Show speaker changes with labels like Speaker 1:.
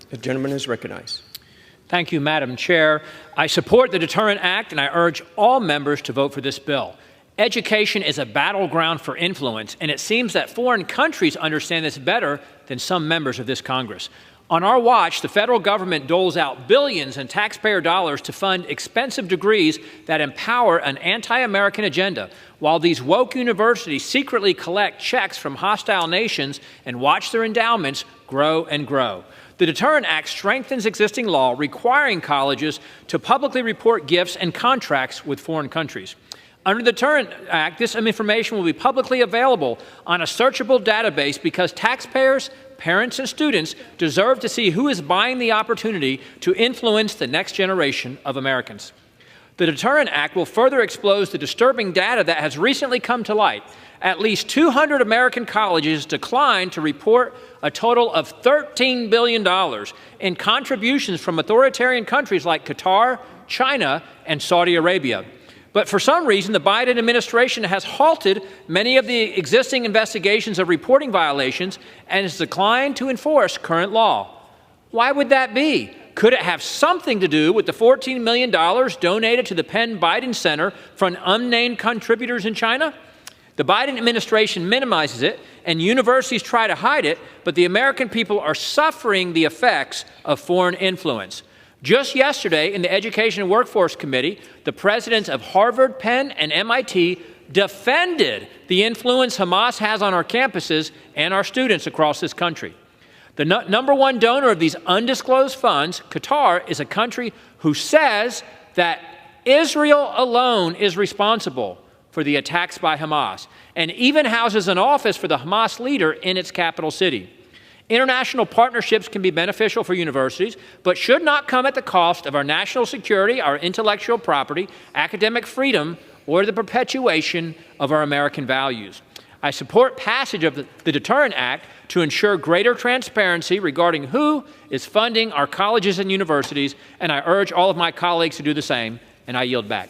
Speaker 1: The gentleman is recognized.
Speaker 2: Thank you, Madam Chair. I support the Deterrent Act, and I urge all members to vote for this bill. Education is a battleground for influence, and it seems that foreign countries understand this better than some members of this Congress. On our watch, the federal government doles out billions in taxpayer dollars to fund expensive degrees that empower an anti-American agenda, while these woke universities secretly collect checks from hostile nations and watch their endowments grow and grow. The Deterrent Act strengthens existing law requiring colleges to publicly report gifts and contracts with foreign countries. Under the Deterrent Act, this information will be publicly available on a searchable database because taxpayers, parents, and students deserve to see who is buying the opportunity to influence the next generation of Americans. The Deterrent Act will further expose the disturbing data that has recently come to light. At least 200 American colleges declined to report a total of $13 billion in contributions from authoritarian countries like Qatar, China, and Saudi Arabia. But for some reason, the Biden administration has halted many of the existing investigations of reporting violations and has declined to enforce current law. Why would that be? Could it have something to do with the $14 million donated to the Penn Biden Center from unnamed contributors in China? The Biden administration minimizes it, and universities try to hide it, but the American people are suffering the effects of foreign influence. Just yesterday, in the Education and Workforce Committee, the presidents of Harvard, Penn, and MIT defended the influence Hamas has on our campuses and our students across this country. The number one donor of these undisclosed funds, Qatar, is a country who says that Israel alone is responsible for the attacks by Hamas, and even houses an office for the Hamas leader in its capital city. International partnerships can be beneficial for universities, but should not come at the cost of our national security, our intellectual property, academic freedom, or the perpetuation of our American values. I support passage of the Deterrent Act to ensure greater transparency regarding who is funding our colleges and universities, and I urge all of my colleagues to do the same, and I yield back.